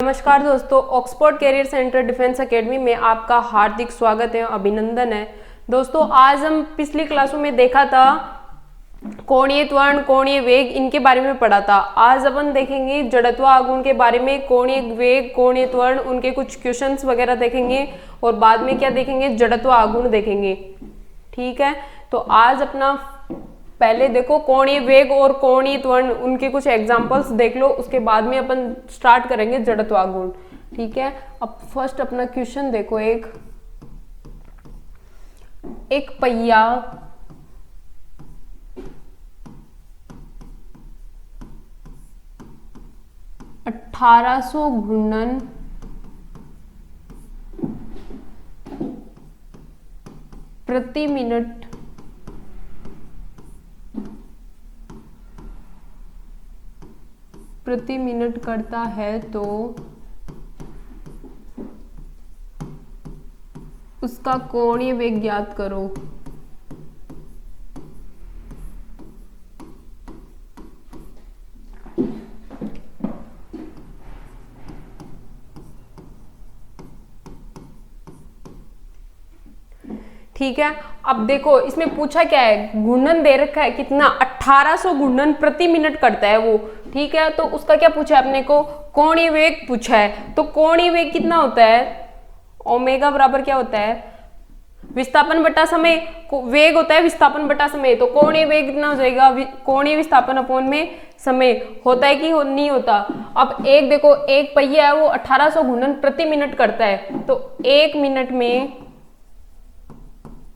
नमस्कार दोस्तों, Oxford career centre defence academy में आपका हार्दिक स्वागत है, अभिनंदन है। दोस्तों आज हम पिछली क्लासों में देखा था कोणीय त्वरण, कोणीय वेग, इनके बारे में पढ़ा था। आज अपन देखेंगे जड़त्व आघूर्ण के बारे में, कोणीय वेग, कोणीय त्वरण, उनके कुछ क्वेश्चंस वगैरह देखेंगे और बाद में क्या देखेंगे, जड़त्व आघूर्ण देखेंगे। ठीक है, तो आज अपना पहले देखो कोणीय वेग और कोणीय त्वरण, उनके कुछ एग्जांपल्स देख लो, उसके बाद में अपन स्टार्ट करेंगे जड़त्व आघूर्ण। ठीक है, अब फर्स्ट अपना क्वेश्चन देखो, एक पहिया 1800 घूर्णन प्रति मिनट करता है तो उसका कोणीय वेग ज्ञात करो। ठीक है, अब देखो इसमें पूछा क्या है, घूर्णन दे रखा है कितना, 1800 घूर्णन प्रति मिनट करता है वो। ठीक है, तो उसका क्या पूछा है अपने को, कोणीय वेग पूछा है। तो कोणीय वेग कितना होता है, ओमेगा बराबर क्या होता है, विस्थापन बटा समय, वेग होता है विस्थापन बटा समय। तो कोणीय वेग कितना हो जाएगा, कोणीय विस्थापन अपॉन में समय। होता है कि नहीं होता। अब एक देखो, एक पहिया है वो 1800 घूर्णन प्रति मिनट करता है, तो एक मिनट में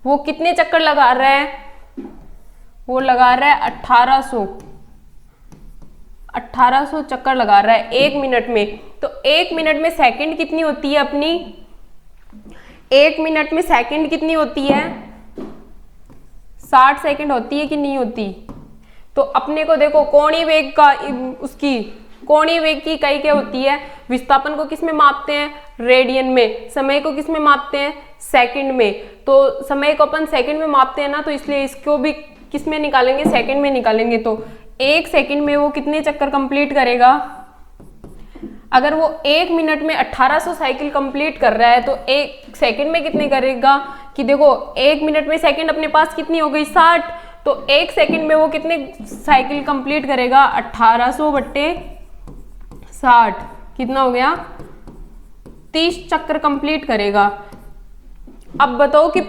वो कितने चक्कर लगा रहा है, वो लगा रहा है 1800 चक्कर लगा रहा है एक मिनट में। तो एक मिनट में सेकंड कितनी होती है अपनी, एक मिनट में सेकंड कितनी होती है, 60 सेकंड होती है कि नहीं होती। तो अपने को देखो कोणीय वेग का, उसकी कोणीय वेग की इकाई क्या होती है, विस्थापन को किस में मापते हैं, रेडियन में, समय को किस में मापते हैं, सेकंड में। तो समय को अपन सेकंड में मापते हैं ना, तो इसलिए इसको भी किस में निकालेंगे, सेकंड में निकालेंगे। तो एक सेकंड में वो कितने चक्कर कंप्लीट करेगा, अगर वो एक मिनट में 1800 साइकिल कंप्लीट कर रहा है तो एक सेकंड में कितने करेगा, कि देखो एक मिनट में सेकंड अपने पास कितनी हो गई, 60। तो एक सेकंड में वो कितने साइकिल कंप्लीट करेगा, 1800 बट्टे 60 कितना हो गया, 30 चक्कर कंप्लीट करेगा। अब बताओ कि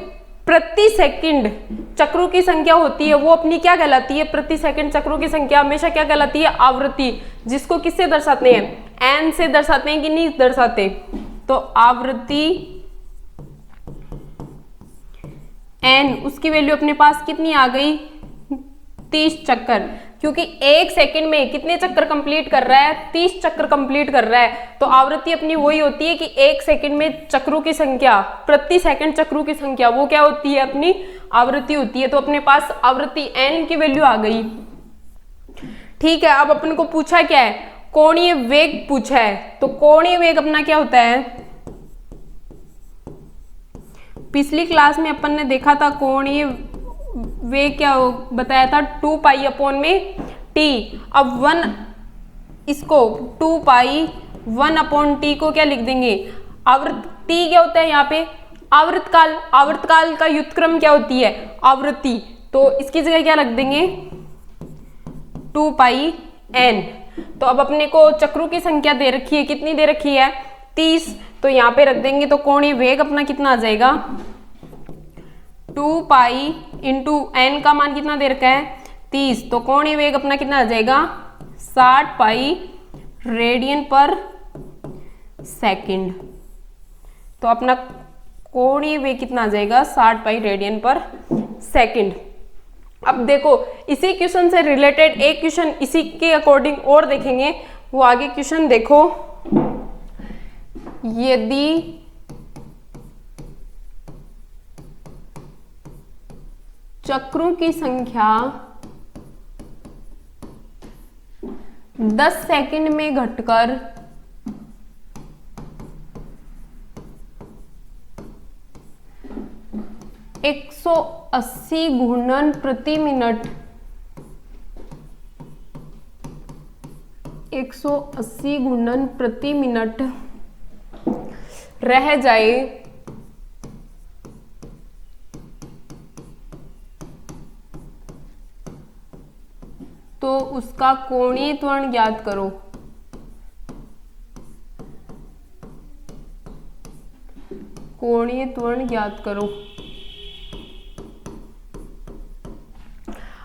प्रति सेकंड चक्रों की संख्या होती है वो अपनी क्या कहलाती है, प्रति सेकंड चक्रों की संख्या हमेशा क्या कहलाती है, आवृत्ति, जिसको किससे दर्शाते हैं, एन से दर्शाते हैं कि नहीं दर्शाते। तो आवृत्ति एन, उसकी वैल्यू अपने पास कितनी आ गई, 30 चक्कर, क्योंकि एक सेकंड में कितने चक्कर कंप्लीट कर रहा है, 30 चक्कर कंप्लीट कर रहा है। तो आवृत्ति अपनी वही होती है कि एक सेकंड में चक्रों की संख्या, प्रति सेकंड चक्रों की संख्या, वो क्या होती है, अपनी आवृत्ति होती है। तो अपने पास आवृत्ति एन की वैल्यू आ गई। ठीक है, अब अपन को पूछा क्या है, कोणीय वेग पूछा है। तो कोणीय वेग अपना क्या होता है, पिछली क्लास में अपन ने देखा था कोणीय वेग क्या बताया था, 2 पाई अपॉन में टी। अब 1 इसको 2 पाई 1 अपॉन टी को क्या लिख देंगे, आवृत्ति क्या होता है यहाँ पे, आवर्तकाल, आवर्तकाल का व्युत्क्रम क्या होती है, आवृत्ति। तो इसकी जगह क्या रख देंगे, 2 पाई एन। तो अब अपने को चक्रों की संख्या दे रखी है, कितनी दे रखी है, 30। तो यहाँ पे रख देंगे, तो कोणीय वेग अपना कितना आ जाएगा, 2 पाई इंटू एन का मान कितना दे रखा है, 30। तो कोणीय वेग अपना कितना आ जाएगा, 60 पाई रेडियन पर सेकंड। तो अपना कोणीय वेग कितना आ जाएगा, 60 पाई रेडियन पर सेकंड। अब देखो इसी क्वेश्चन से रिलेटेड एक क्वेश्चन इसी के अकॉर्डिंग और देखेंगे, वो आगे क्वेश्चन देखो, यदि चक्रों की संख्या 10 सेकंड में घटकर 180 घूर्णन प्रति मिनट 180 घूर्णन प्रति मिनट रह जाए तो उसका कोणीय त्वरण ज्ञात करो। कोणीय त्वरण ज्ञात करो।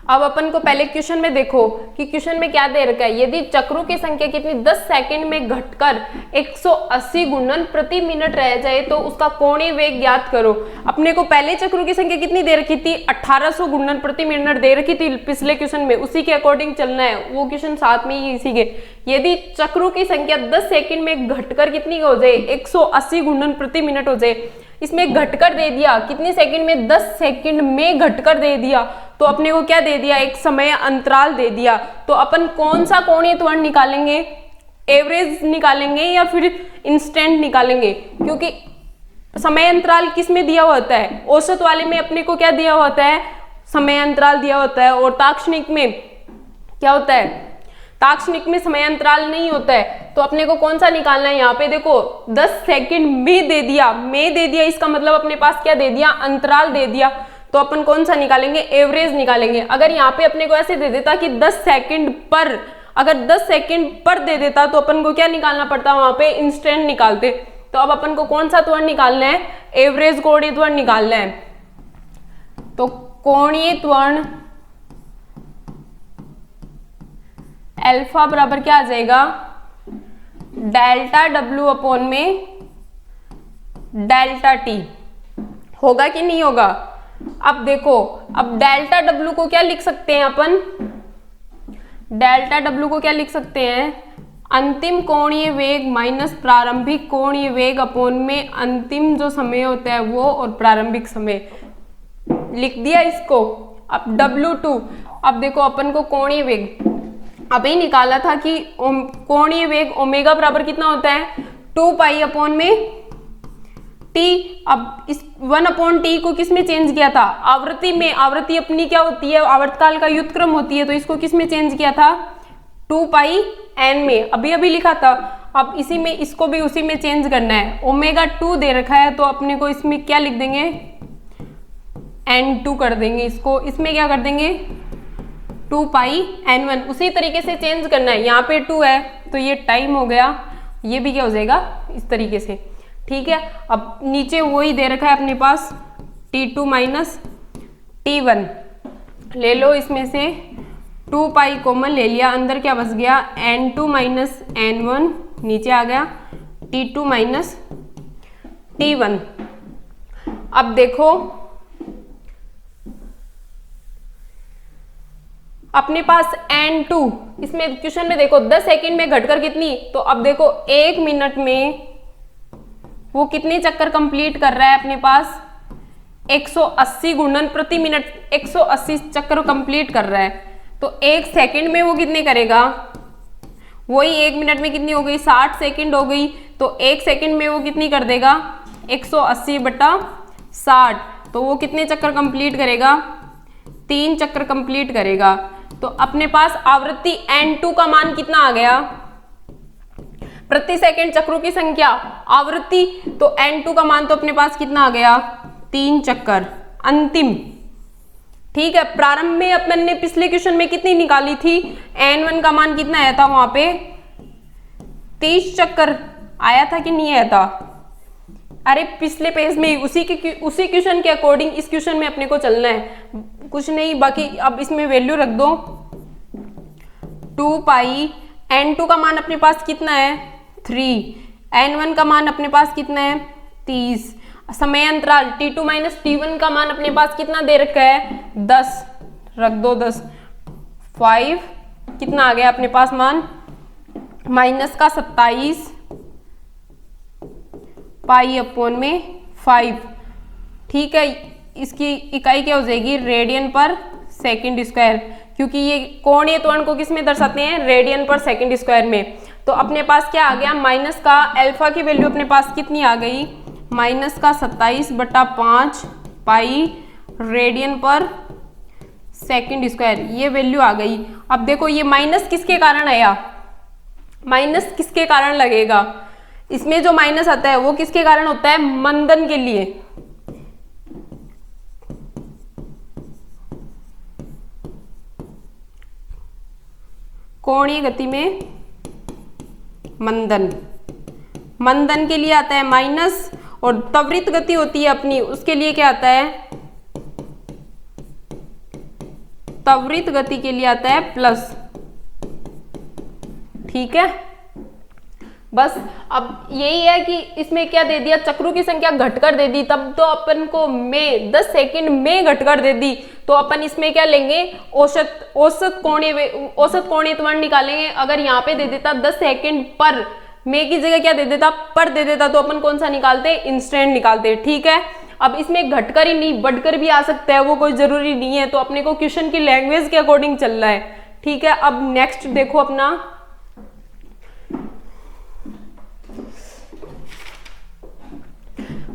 अब अपन को पहले क्वेश्चन में देखो कि क्वेश्चन में क्या दे रखा है। यदि चक्रों की संख्या कितनी 10 सेकंड में घटकर 180 घूर्णन प्रति मिनट रह जाए तो उसका कोणीय वेग ज्ञात करो। अपने को पहले चक्रों की संख्या कितनी दे रखी थी, 1800 घूर्णन प्रति मिनट दे रखी थी पिछले क्वेश्चन में, उसी के अकॉर्डिंग चलना है। वो क्वेश्चन साथ में ही इसी के, यदि चक्रों की संख्या 10 सेकंड में घटकर कितनी हो जाए, 180 घूर्णन प्रति मिनट हो जाए। इसमें घटकर दे दिया कितनी सेकंड में, 10 सेकंड में घटकर दे दिया, तो अपने को क्या दे दिया, एक समय अंतराल दे दिया। तो अपन कौन सा कोणीय त्वरण निकालेंगे, एवरेज निकालेंगे या फिर इंस्टेंट निकालेंगे, क्योंकि समय अंतराल किस में दिया होता है, औसत वाले में अपने को क्या दिया होता है, समय अंतराल दिया होता है। और ताक्षणिक में क्या होता है, ताक्षणिक में समय अंतराल नहीं होता है। तो अपने को कौन सा निकालना है, यहाँ पे देखो 10 सेकंड में दे दिया, में दे दिया, इसका मतलब अपने पास क्या दे दिया, अंतराल दे दिया। तो अपन कौन सा निकालेंगे, एवरेज निकालेंगे। अगर यहाँ पे अपने को ऐसे दे देता कि 10 सेकंड पर, अगर 10 सेकंड पर दे देता तो अपन को क्या निकालना पड़ता, वहां पे इंस्टेंट निकालते। तो अब अपन को कौन सा त्वरण निकालना है, एवरेज कोणीय त्वरण निकालना है। तो कोणीय त्वरण अल्फा बराबर क्या आ जाएगा, डेल्टा डब्ल्यू अपॉन में डेल्टा टी। होगा कि नहीं होगा। अब देखो, अब डेल्टा डब्ल्यू को क्या लिख सकते हैं अपन, डेल्टा डब्ल्यू को क्या लिख सकते हैं, अंतिम कोणीय वेग माइनस प्रारंभिक कोणीय वेग अपॉन में अंतिम जो समय होता है वो और प्रारंभिक समय, लिख दिया इसको। अब W2, अब देखो अपन को कोणीय वेग अभी निकाला था कि कोणीय वेग ओमेगा बराबर कितना होता है, 2 पाई अपॉन में टी। अब इस 1 अपॉन टी को किस में चेंज किया था, आवृत्ति में। आवृत्ति अपनी क्या होती है, आवर्तकाल का व्युत्क्रम होती है, तो इसको किस में चेंज किया था, 2 पाई एन में, अभी अभी लिखा था। अब इसी में इसको भी उसी में चेंज करना है। ओमेगा 2 दे रखा है तो अपने को इसमें क्या लिख देंगे, N2 कर देंगे इसको, इसमें क्या कर देंगे 2 पाई N1। उसी तरीके से चेंज करना है, यहाँ पे 2 है तो ये टाइम हो गया, ये भी क्या हो जाएगा इस तरीके से, ठीक है। अब नीचे वही दे रखा है अपने पास T2 माइनस T1, ले लो इसमें से 2 पाई कॉमन ले लिया, अंदर क्या बच गया N2 माइनस N1, नीचे आ गया T2 माइनस T1। अब देखो अपने पास N2, इसमें क्वेश्चन में देखो 10 सेकंड में घटकर कितनी, तो अब देखो 1 मिनट में वो कितने चक्कर कंप्लीट कर रहा है, अपने पास 180 घूर्णन प्रति मिनट, 180 चक्कर कंप्लीट कर रहा है। तो 1 सेकंड में वो कितने करेगा, वही 1 मिनट में कितनी हो गई, 60 सेकंड हो गई। तो 1 सेकंड में वो कितनी कर देगा, 180 बटा 60, तो वो कितने चक्कर कंप्लीट करेगा, 3 चक्कर कंप्लीट करेगा। तो अपने पास आवृत्ति N2 का मान कितना आ गया, प्रति सेकंड चक्रों की संख्या, आवृत्ति, तो N2 का मान तो अपने पास कितना आ गया, 3 चक्कर अंतिम, ठीक है। प्रारंभ में अपन ने पिछले क्वेश्चन में कितनी निकाली थी, N1 का मान कितना आया था, वहां पे 30 चक्कर आया था कि नहीं आया था, अरे पिछले पेज में उसी क्वेश्चन के अकॉर्डिंग इस क्वेश्चन में अपने को चलना है, कुछ नहीं। बाकी अब इसमें वैल्यू रख दो 2 पाई, N2 का मान अपने पास कितना है 3, N1 का मान अपने पास कितना है 30, समय अंतराल T2 माइनस T1 का मान अपने पास कितना दे रखा है 10, रख दो 10, 5 कितना आ गया अपने पास मान, माइनस का 27 पाई अपॉन में 5, ठीक है। इसकी इकाई क्या हो जाएगी, रेडियन पर सेकंड स्क्वायर, क्योंकि ये कोणीय त्वरण को किस में दर्शाते हैं, रेडियन पर सेकंड स्क्वायर में। तो अपने पास क्या आ गया, माइनस का अल्फा की वैल्यू अपने पास कितनी आ गई, माइनस का 27 बटा 5 पाई रेडियन पर सेकंड स्क्वायर, ये वैल्यू आ गई। अब देखो ये माइनस किसके कारण आया, माइनस किसके कारण लगेगा? इसमें जो माइनस आता है वो किसके कारण होता है? मंदन के लिए। कोणीय गति में मंदन, मंदन के लिए आता है माइनस, और त्वरित गति होती है अपनी, उसके लिए क्या आता है? त्वरित गति के लिए आता है प्लस। ठीक है, बस अब यही है कि इसमें क्या दे दिया, चक्रों की संख्या घटकर दे दी, तब तो अपन को में 10 सेकंड में घटकर दे दी, तो अपन इसमें क्या लेंगे, औसत कोणीय त्वरण निकालेंगे। अगर यहाँ पे दे देता 10 सेकंड पर, में की जगह क्या दे देता, पर दे देता, तो अपन कौन सा निकालते, इंस्टेंट निकालते। ठीक है, अब इसमें घटकर ही नहीं बढ़कर भी आ सकता है, वो कोई जरूरी नहीं है, तो अपने को क्वेश्चन की लैंग्वेज के अकॉर्डिंग चल रहा है। ठीक है, अब नेक्स्ट देखो अपना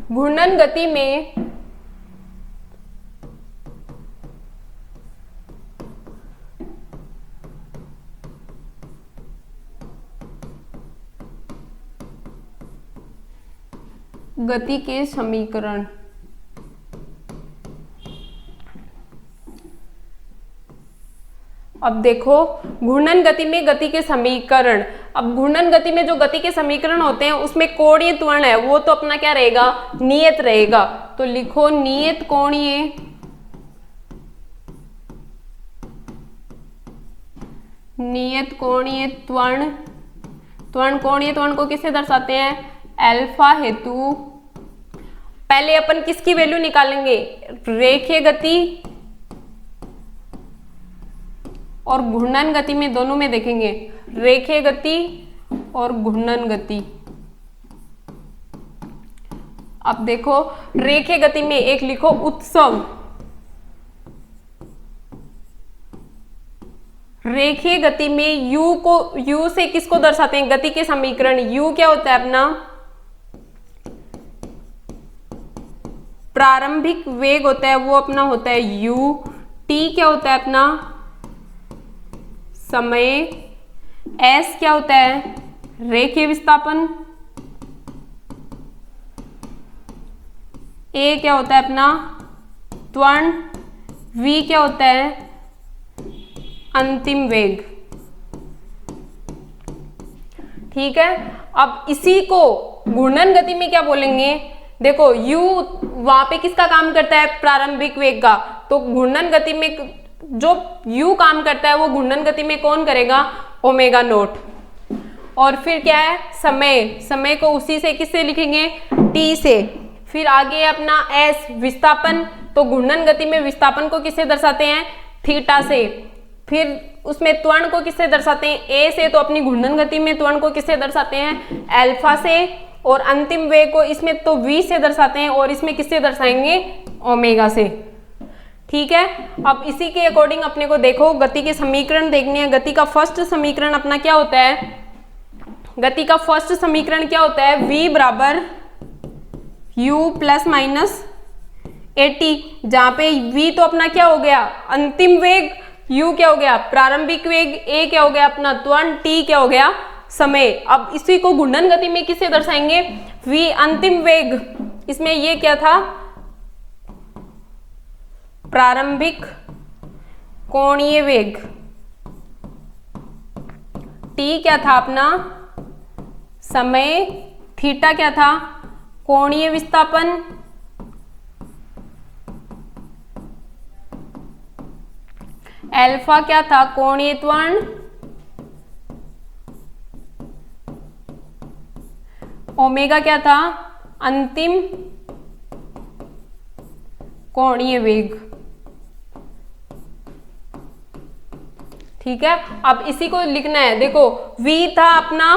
घूर्णन गति में गति के समीकरण। अब देखो घूर्णन गति में गति के समीकरण। अब घूर्णन गति में जो गति के समीकरण होते हैं उसमें कोणीय त्वरण है, वो तो अपना क्या रहेगा, नियत रहेगा। तो लिखो नियत कोणीय त्वरण। कोणीय त्वरण को किससे दर्शाते हैं, अल्फा हेतु। पहले अपन किसकी वैल्यू निकालेंगे, रेखीय गति और घूर्णन गति में, दोनों में देखेंगे, रेखीय गति और घूर्णन गति। अब देखो रेखीय गति में एक लिखो उत्सव। रेखीय गति में u से किसको दर्शाते हैं, गति के समीकरण। u क्या होता है अपना, प्रारंभिक वेग होता है, वो अपना होता है u। t क्या होता है अपना, समय। s क्या होता है, रेखीय विस्थापन। a क्या होता है अपना, त्वरण। v क्या होता है, अंतिम वेग। ठीक है, अब इसी को घूर्णन गति में क्या बोलेंगे, देखो u वहां पे किसका काम करता है, प्रारंभिक वेग का। तो घूर्णन गति में जो u काम करता है वो घूर्णन गति में कौन करेगा, ओमेगा नॉट। और फिर क्या है, समय को उसी से किससे लिखेंगे, t से। फिर आगे अपना s विस्थापन, तो घूर्णन गति में विस्थापन को किससे दर्शाते हैं, थीटा से। फिर उसमें त्वरण को किससे दर्शाते हैं, a से। तो अपनी घूर्णन गति में त्वरण को किससे दर्शाते हैं, अल्फा से। और अंतिम वेग को इसमें तो v से दर्शाते हैं, और इसमें किससे दर्शाएंगे, ओमेगा से। ठीक है, अब इसी के अकॉर्डिंग अपने को देखो गति के समीकरण देखने हैं। गति का फर्स्ट समीकरण अपना क्या होता है, गति का फर्स्ट समीकरण क्या होता है, v बराबर u प्लस माइनस at, जहां पे v तो अपना क्या हो गया, अंतिम वेग, u क्या हो गया, प्रारंभिक वेग, a क्या हो गया अपना त्वरण, t क्या हो गया, समय। अब इसी को घूर्णन गति में किससे दर्शाएंगे, v अंतिम वेग, इसमें ये क्या था, प्रारंभिक कोणीय वेग। t क्या था अपना, समय। थीटा क्या था, कोणीय विस्थापन। अल्फा क्या था, कोणीय त्वरण। ओमेगा क्या था, अंतिम कोणीय वेग। ठीक है, अब इसी को लिखना है। देखो v था अपना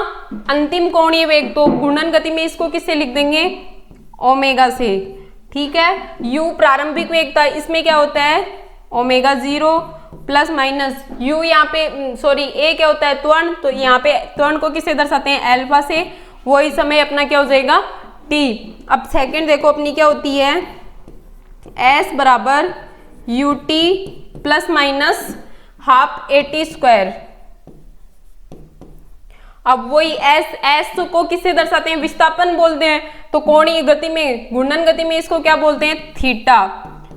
अंतिम कोणीय वेग, तो घूर्णन गति में इसको किससे लिख देंगे, ओमेगा से। ठीक है, u प्रारंभिक वेग था, इसमें क्या होता है, ओमेगा 0 प्लस माइनस u, यहाँ पे सॉरी a क्या होता है, त्वरण। तो यहाँ पे त्वरण को किससे दर्शाते हैं, अल्फा से। वही समय अपना क्या हो जाएगा, t। अब सेकंड देखो अपनी क्या होती है, s बराबर ut plus minus half at square. अब वही एस को किससे दर्शाते हैं, विस्थापन बोलते हैं। तो कोणीय गति में, घूर्णन गति में इसको क्या बोलते हैं, थीटा।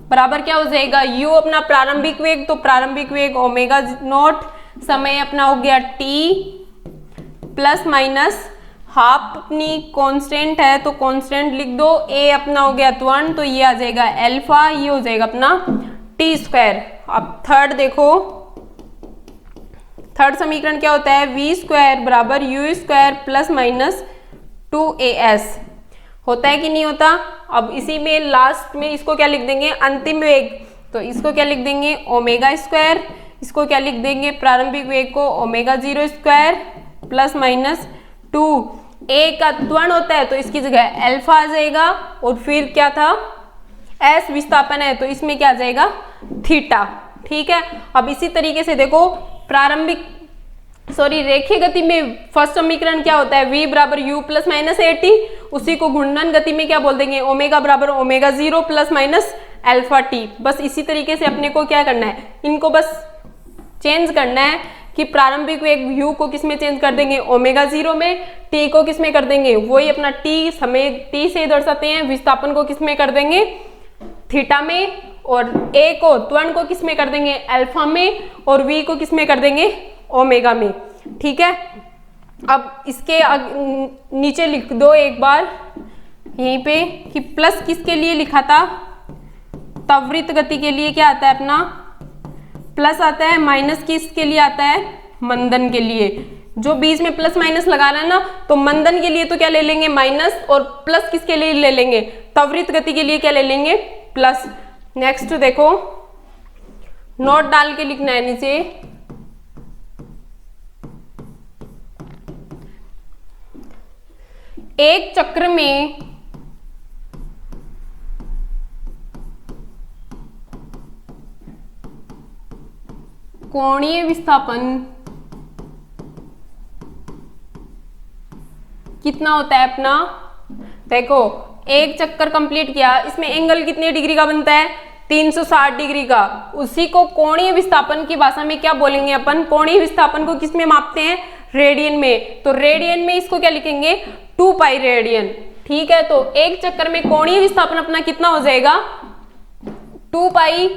बराबर क्या हो जाएगा, u अपना प्रारंभिक वेग, तो प्रारंभिक वेग ओमेगा नॉट, समय अपना हो गया t प्लस माइनस हाफ अपनी कांस्टेंट है तो कांस्टेंट लिख दो, a अपना हो गया त्वरण, तो ये आ जाएगा अल्फा, ये हो जाएगा अपना टी स्क्वायर। अब थर्ड देखो, थर्ड समीकरण क्या होता है, वी स्क्वायर बराबर you square plus minus 2as होता है कि नहीं होता। अब इसी में लास्ट में इसको क्या लिख देंगे, अंतिम वेग, तो इसको क्या लिख देंगे ओमेगा स्क्वायर, इसको क्या लिख देंगे प्रारंभिक वेग को omega 0 square plus minus 2, a का त्वरण होता है तो इसकी जगह अल्फा आ जाएगा, और फिर क्या था s विस्थापन है तो इसमें क्या आ जाएगा थीटा। ठीक है, अब इसी तरीके से देखो प्रारंभिक रेखीय गति में फर्स्ट समीकरण क्या होता है, v बराबर u प्लस माइनस at, उसी को घूर्णन गति में क्या बोल देंगे, ओमेगा बराबर omega 0 plus minus alpha t। बस इसी तरीके से अपने को क्या करना है, इनको बस चेंज करना है कि प्रारंभिक वेग u को किस में चेंज कर देंगे, ओमेगा 0 में, t को किस में कर देंगे, वही अपना t समय t से दर्शाते हैं, विस्थापन को किस में कर देंगे थीटा में, और a को त्वरण को किस में कर देंगे अल्फा में, और v को किस में कर देंगे ओमेगा में। ठीक है, अब इसके नीचे लिख दो एक बार यहीं पे कि प्लस किसके लिए लिखा था, त्वरित गति के लिए क्या आता है अपना प्लस आता है, माइनस किसके लिए आता है, मंदन के लिए। जो बीच में प्लस माइनस लगाना है ना, तो मंदन के लिए तो क्या ले लेंगे माइनस, और प्लस किसके लिए ले लेंगे, त्वरित गति के लिए क्या ले लेंगे प्लस। नेक्स्ट देखो, नोट डाल के लिखना है नीचे, एक चक्र में कोणीय विस्थापन कितना होता है अपना, देखो एक चक्कर कंप्लीट किया, इसमें एंगल कितने डिग्री का बनता है 360 डिग्री का, उसी को कोणीय विस्थापन की भाषा में क्या बोलेंगे अपन, कोणीय विस्थापन को किस में मापते हैं, रेडियन में। तो रेडियन में इसको क्या लिखेंगे 2 पाई रेडियन। ठीक है, तो एक चक्कर में कोणीय विस्थापन अपना कितना हो जाएगा 2 पाई,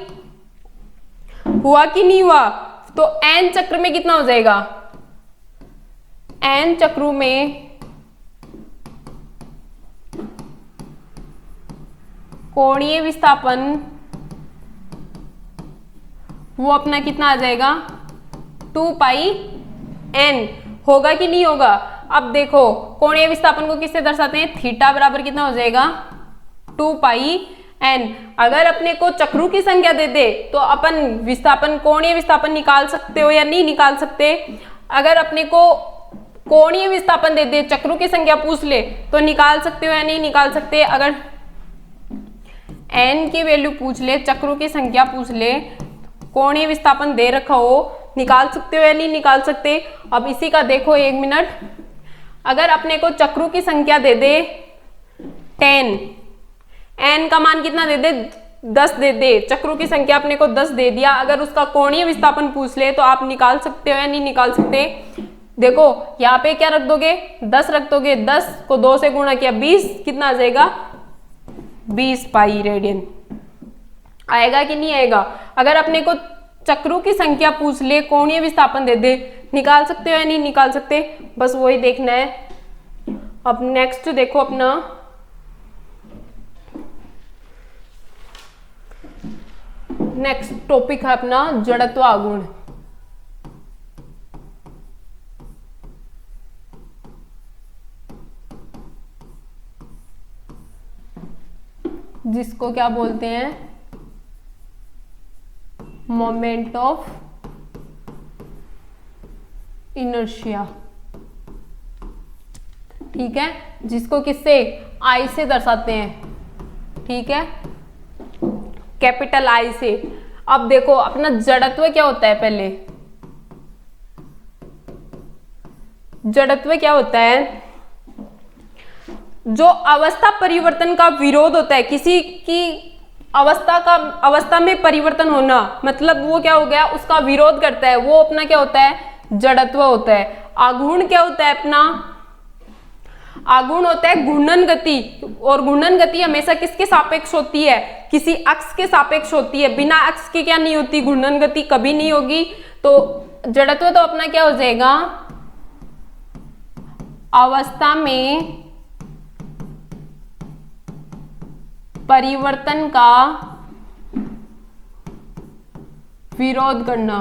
हुआ कि नहीं हुआ, तो n चक्र में कितना हो जाएगा, n चक्रों में कोणीय विस्थापन वो अपना कितना आ जाएगा 2 पाई n, होगा कि नहीं होगा। अब देखो कोणीय विस्थापन को किससे दर्शाते हैं, थीटा बराबर कितना हो जाएगा 2 पाई n। अगर अपने को चक्रों की संख्या दे दे तो अपन विस्थापन, कोणीय विस्थापन निकाल सकते हो या नहीं निकाल सकते। अगर अपने को कोणीय विस्थापन दे दे, चक्रों की संख्या पूछ ले तो निकाल सकते हो या नहीं निकाल सकते। अगर n की वैल्यू पूछ ले, चक्रों की संख्या पूछ ले, कोणीय विस्थापन दे रखा हो, निकाल सकते हो या नहीं निकाल सकते। अब इसी का देखो 1 मिनट, अगर अपने को चक्रों की संख्या दे दे 10, n का मान कितना दे दे 10 दे दे, चक्रों की संख्या अपने को 10 दे दिया, अगर उसका कोणीय विस्थापन पूछ ले तो आप निकाल सकते हो या नहीं निकाल सकते। देखो यहाँ पे क्या रख दोगे 10 रख दोगे, 10 को 2 से गुणा किया 20, कितना आ जाएगा 20 पाई रेडियन, आएगा कि नहीं आएगा। अगर अपने को चक्रों की संख्या पूछ ले, कोणीय विस्थापन दे दे, निकाल सकते हो या नहीं निकाल सकते, बस वही देखना है। अब नेक्स्ट देखो अपना नेक्स्ट टॉपिक है अपना जड़त्व आघूर्ण। जिसको क्या बोलते हैं मोमेंट ऑफ इनर्शिया। ठीक है, जिसको किससे आई से दर्शाते हैं। ठीक है, कैपिटल आई से। अब देखो अपना जड़त्व क्या होता है, पहले जड़त्व क्या होता है, जो अवस्था परिवर्तन का विरोध होता है, किसी की अवस्था में परिवर्तन होना, मतलब वो क्या हो गया उसका विरोध करता है, वो अपना क्या होता है जड़त्व होता है। आघूर्ण क्या होता है अपना? आघूर्ण होता है घूर्णन गति, और घूर्णन गति हमेशा किसके सापेक्ष होती है? किसी अक्ष के सापेक्ष होती है। बिना अक्ष के क्या नहीं होती? घूर्णन गति कभी नहीं होगी। तो जड़त्व तो अपना क्या हो जाएगा? अवस्था में परिवर्तन का विरोध करना,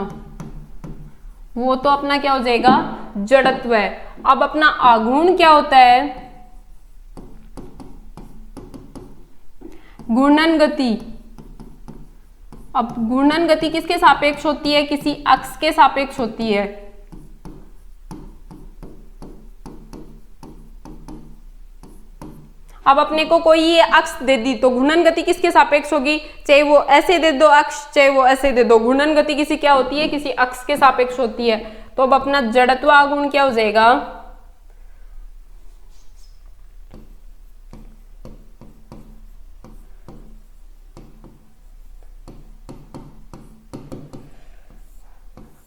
वो तो अपना क्या हो जाएगा? जड़त्व है। अब अपना आघूर्ण क्या होता है? घूर्णन गति। अब घूर्णन गति किसके सापेक्ष होती है? किसी अक्ष के सापेक्ष होती है। अब अपने को कोई ये अक्ष दे दी तो घूर्णन गति किसके सापेक्ष होगी? चाहे वो ऐसे दे दो अक्ष, चाहे वो ऐसे दे दो, घूर्णन गति किसी क्या होती है? किसी अक्ष के सापेक्ष होती है। तो अब अपना जड़त्व आघूर्ण क्या हो जाएगा?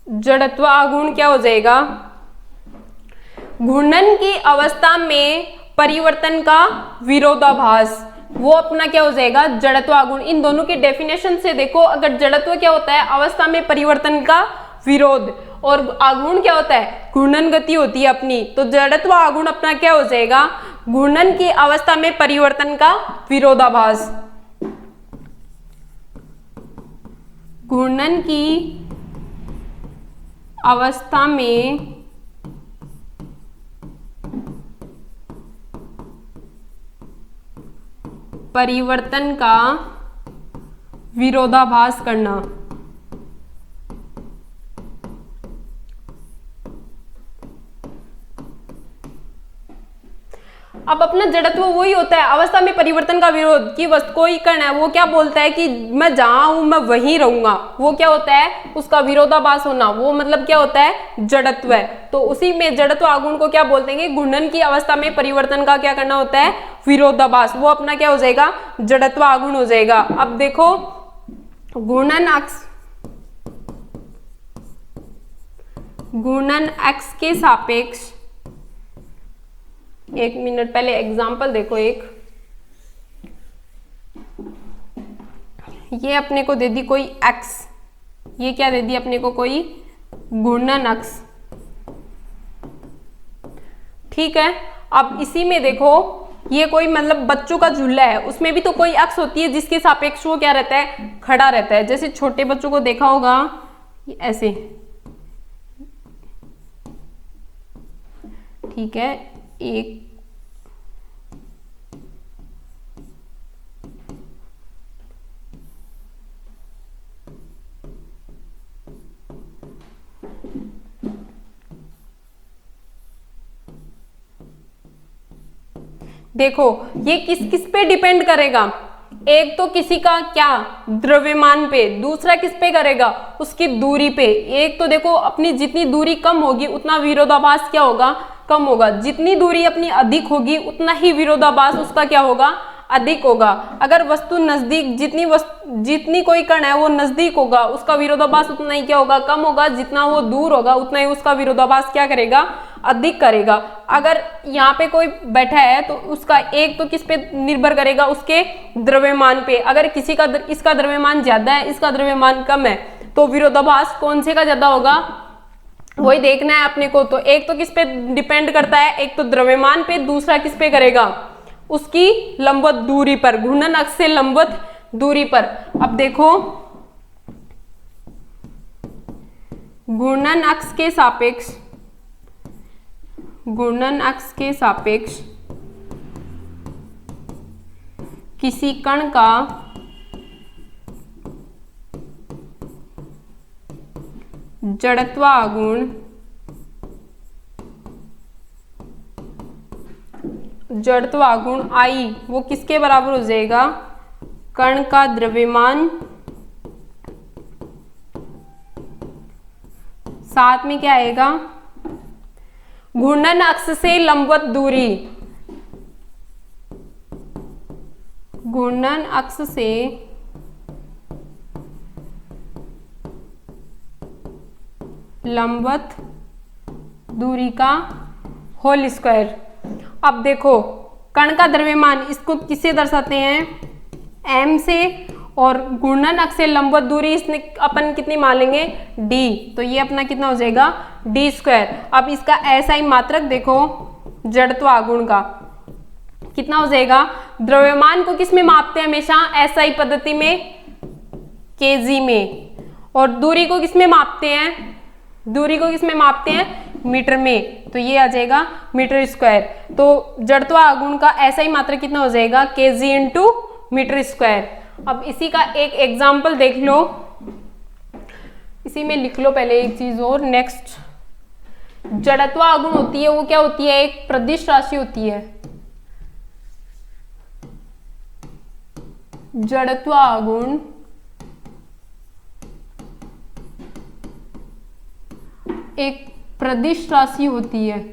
जड़त्व आघूर्ण क्या हो जाएगा? घूर्णन की अवस्था में परिवर्तन का विरोधाभास, वो अपना क्या हो जाएगा? जड़त्व आघूर्ण। इन दोनों के डेफिनेशन से देखो, अगर जड़त्व क्या होता है? अवस्था में परिवर्तन का विरोध, और आघूर्ण क्या होता है? घूर्णन गति होती है अपनी। तो जड़त्व आघूर्ण अपना क्या हो जाएगा? घूर्णन की अवस्था में परिवर्तन का विरोधाभास। घूर्णन की अवस्था में परिवर्तन का विरोधाभास करना। अब अपना जड़त्व वही होता है, अवस्था में परिवर्तन का विरोध, कि वस्तु कोई कण है वो क्या बोलता है कि मैं जहां हूं मैं वहीं रहूंगा, वो क्या होता है? उसका विरोधाभास होना, वो मतलब क्या होता है? जड़त्व है। तो उसी में जड़त्व आघूर्ण को क्या बोलते हैं? घूर्णन की अवस्था में परिवर्तन का क्या करना होता है? विरोधाभास। वो अपना क्या हो जाएगा? जड़त्व आघूर्ण हो जाएगा। अब देखो, घूर्णन अक्ष के सापेक्ष, एक मिनट पहले एग्जाम्पल देखो। एक ये अपने को दे दी कोई एक्स, ये क्या दे दी अपने को? कोई घूर्णन अक्ष, ठीक है। अब इसी में देखो, ये कोई मतलब बच्चों का झूला है, उसमें भी तो कोई अक्ष होती है जिसके सापेक्ष वो क्या रहता है? खड़ा रहता है। जैसे छोटे बच्चों को देखा होगा ऐसे, ठीक है। एक देखो, ये किस किस पे डिपेंड करेगा? एक तो किसी का क्या? द्रव्यमान पे। दूसरा किस पे करेगा? उसकी दूरी पे। एक तो देखो, अपनी जितनी दूरी कम होगी उतना विरोधाभास क्या होगा? कम होगा। जितनी दूरी अपनी अधिक होगी उतना ही विरोधाभास उसका क्या होगा? अधिक होगा। अगर वस्तु नजदीक, जितनी कोई कण है वो नजदीक होगा, उसका विरोधाभास उतना ही क्या होगा? कम होगा। जितना वो दूर होगा उतना ही उसका विरोधाभास क्या करेगा? अधिक करेगा। अगर यहाँ पे कोई बैठा है तो उसका एक तो किस पे निर्भर करेगा? उसके द्रव्यमान पे। अगर किसी का इसका द्रव्यमान ज्यादा है, इसका द्रव्यमान कम है, तो विरोधाभास कौन से का ज्यादा होगा? वही देखना है अपने को। तो एक तो किस पे डिपेंड करता है? एक तो द्रव्यमान पे, दूसरा किस पे करेगा? उसकी लंबवत दूरी पर, घूर्णन अक्ष से लंबवत दूरी पर। अब देखो, घूर्णन अक्ष के सापेक्ष किसी कण का जड़त्व आघूर्ण I वो किसके बराबर हो जाएगा? कण का द्रव्यमान साथ में क्या आएगा? घूर्णन अक्ष से लंबवत दूरी। घूर्णन अक्ष से लंबवत दूरी का होल स्क्वायर। अब देखो कण का द्रव्यमान इसको किससे दर्शाते हैं m से, और घूर्णन अक्ष से लंबवत दूरी इसने अपन कितनी मान लेंगे d, तो ये अपना कितना हो जाएगा d स्क्वायर। अब इसका SI मात्रक देखो जड़त्व आघूर्ण का कितना हो जाएगा, द्रव्यमान को किस में मापते हैं हमेशा SI पद्धति में kg में, और दूरी को किस में मापते हैं, दूरी को किस में मापते हैं मीटर में, तो ये आ जाएगा मीटर स्क्वायर। तो जड़त्व आघूर्ण का SI मात्रक कितना हो जाएगा kg इंटू मीटर स्क्वायर। अब इसी का एक एग्जाम्पल देख लो, इसी में लिख लो पहले एक चीज और। नेक्स्ट जड़त्व आघूर्ण होती है वो क्या होती है, एक प्रदिश राशि होती है। जड़त्व आघूर्ण एक प्रदिश राशि होती है।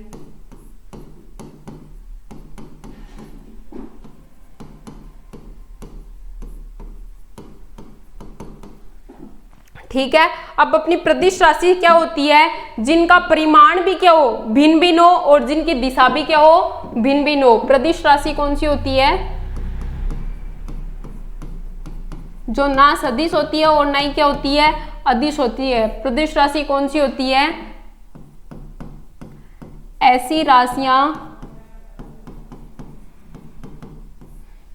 ठीक है, अब अपनी प्रदिश राशि क्या होती है, जिनका परिमाण भी क्या हो भिन्न भिन्न हो और जिनकी दिशा भी क्या हो भिन्न भिन्न हो। प्रदिश राशि कौन सी होती है, जो ना सदिश होती है और ना ही क्या होती है अदिश होती है। प्रदिश राशि कौन सी होती है, ऐसी राशियां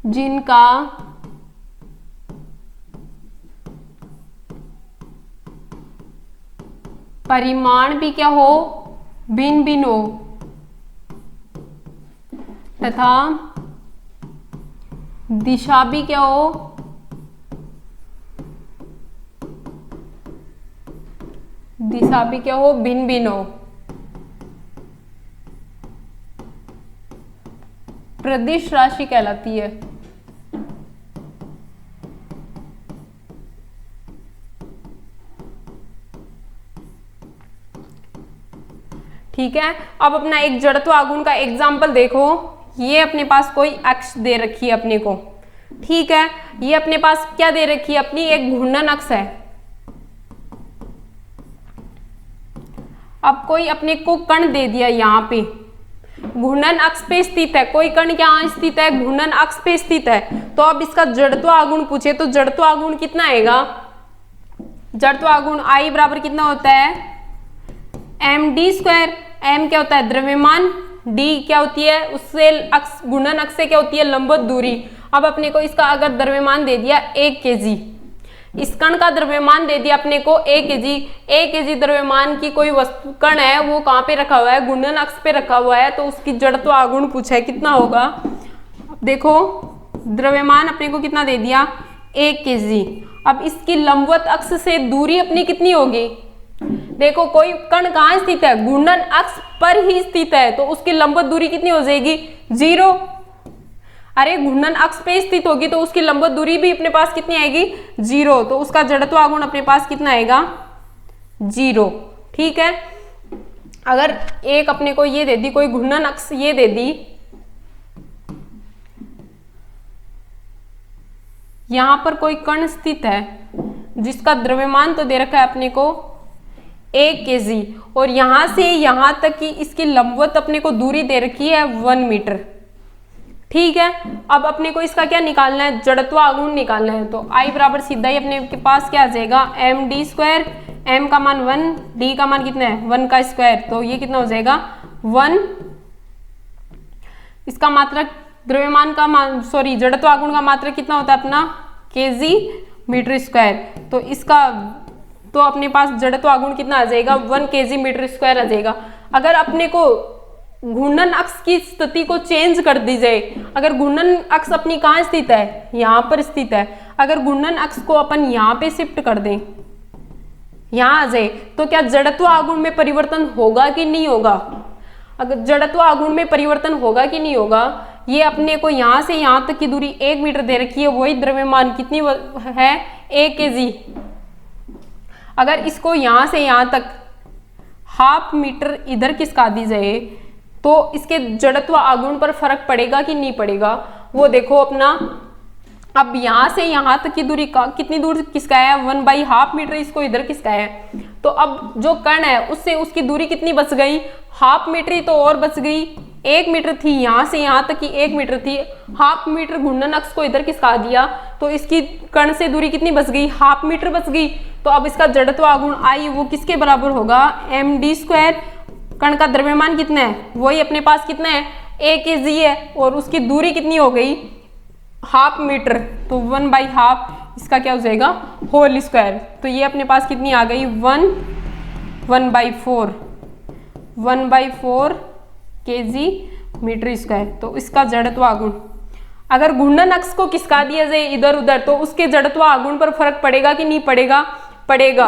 जिनका परिमाण भी क्या हो भिन्न भिन्न हो तथा दिशा भी क्या हो भिन्न भिन्न हो। प्रदिश राशि कहलाती है। ठीक है, अब अपना एक जड़त्व आघूर्ण का एग्जाम्पल देखो। ये अपने पास कोई अक्ष दे रखी है अपने को, ठीक है, ये अपने पास क्या दे रखी है, अपनी एक घूर्णन अक्ष है। अब कोई अपने को कण दे दिया, यहाँ पे घूर्णन अक्ष पे स्थित है, कोई कण यहाँ स्थित है, घूर्णन अक्ष पे स्थित है। तो अब इसका जड़त्व आघूर्ण पूछे तो जड़त्व आघूर्ण कितना आएगा, जड़त्व आघूर्ण I बराबर कितना होता है md स्क्वायर। m क्या होता है द्रव्यमान, d क्या होती है उससे अक्ष घूर्णन अक्ष से क्या होती है लंबवत दूरी। अब अपने को इसका अगर द्रव्यमान दे दिया 1 kg, इस कण का द्रव्यमान दे दिया अपने को 1 kg द्रव्यमान की कोई वस्तु कण है, वो कहाँ पे रखा हुआ है घूर्णन अक्ष पे रखा हुआ है, तो उसकी जड़त्व आघूर्ण पूछा है कितना होगा। देखो द्रव्यमान अपने को कितना दे दिया 1 kg। अब इसकी लंबवत अक्ष से दूरी अपनी कितनी होगी, देखो कोई कण कहाँ स्थित है घूर्णन अक्ष पर ही स्थित है, तो उसकी लंबवत दूरी कितनी हो जाएगी 0। अरे घूर्णन अक्ष पे स्थित होगी तो उसकी लंबवत दूरी भी अपने पास कितनी आएगी 0, तो उसका जड़त्व आघूर्ण अपने पास कितना आएगा 0। ठीक है, अगर एक अपने को ये दे दी कोई घूर्णन अक्ष ये दे दी, यहां पर कोई कण स्थित है जिसका द्रव्यमान तो दे रखा है अपने को 1 kg, और यहां से यहां तक की इसकी लंबवत अपने को दूरी दे रखी है 1 मीटर। ठीक है, अब अपने को इसका क्या निकालना है जड़त्व आघूर्ण निकालना है, तो I बराबर सीधा ही अपने के पास क्या आ जाएगा md स्क्वायर, m का मान 1, d का मान कितना है 1 का स्क्वायर, तो ये कितना हो जाएगा 1। इसका मात्रक द्रव्यमान का मान सॉरी जड़त्व आघूर्ण का मात्रक कितना होता है अपना kg मीटर स्क्वायर, तो इसका तो अपने पास जड़त्व आघूर्ण कितना आ जाएगा 1 kg मीटर स्क्वायर आ जाएगा। अगर अपने को घूर्णन अक्ष की स्थिति को चेंज कर दी जाए, अगर घूर्णन अक्ष अपनी कहाँ स्थित है यहाँ पर स्थित है, अगर घूर्णन अक्ष को अपन यहाँ पे शिफ्ट कर दें यहाँ आ जाए, तो क्या जड़त्व आघूर्ण में परिवर्तन होगा कि नहीं होगा। अगर जड़त्व आघूर्ण में परिवर्तन होगा कि नहीं होगा, ये अपने को यहाँ से यहाँ तक की दूरी 1 मीटर दे रखी है, वही द्रव्यमान कितनी है 1 kg। अगर इसको यहाँ से यहाँ तक ½ मीटर इधर खिसका दी जाए तो इसके जड़त्व आघूर्ण पर फर्क पड़ेगा कि नहीं पड़ेगा, वो देखो अपना अब यहाँ से यहाँ तक की दूरी का कितनी दूर किसका है, 1/2 मीटर, इसको इधर किसका है। तो अब जो कण है उससे उसकी दूरी कितनी बच गई, 1/2 मीटर ही तो और बच गई। 1 मीटर थी, यहाँ से यहाँ तक की 1 मीटर थी, 1/2 मीटर घूर्णन अक्ष को इधर किसका दिया, तो इसकी कण से दूरी कितनी बच गई, 1/2 मीटर बच गई। तो अब इसका जड़त्व आघूर्ण आई वो किसके बराबर होगा, md²। कण का द्रव्यमान कितना है, वही अपने पास कितना है, 1 kg है, और उसकी दूरी कितनी हो गई, 1/2 मीटर, तो 1/2 इसका क्या हो जाएगा, होल स्क्वायर। तो ये अपने पास कितनी आ गई, 1/4 kg मीटर स्क्वायर। तो इसका जड़त्व आघूर्ण, अगर घूर्णन अक्ष को किसका दिया जाए इधर उधर, तो उसके जड़त्व आघूर्ण पर फर्क पड़ेगा कि नहीं पड़ेगा, पड़ेगा।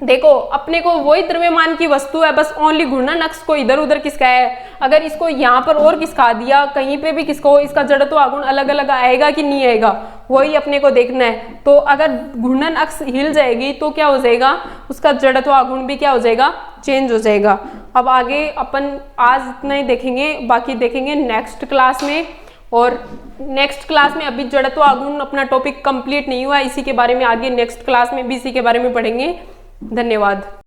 देखो अपने को वही द्रव्यमान की वस्तु है, बस ओनली घूर्णन अक्ष को इधर उधर किसका है, अगर इसको यहाँ पर और किसका दिया, कहीं पे भी किसको, इसका जड़त्व आघूर्ण अलग अलग आएगा कि नहीं आएगा, वही अपने को देखना है। तो अगर घूर्णन अक्ष हिल जाएगी तो क्या हो जाएगा, उसका जड़त्व आघूर्ण भी क्या हो जाएगा, चेंज हो जाएगा। अब आगे अपन आज इतना ही देखेंगे, बाकी देखेंगे नेक्स्ट क्लास में। और नेक्स्ट क्लास में अभी जड़त्व आघूर्ण अपना टॉपिक कंप्लीट नहीं हुआ, इसी के बारे में आगे नेक्स्ट क्लास में भी इसी के बारे में पढ़ेंगे। धन्यवाद।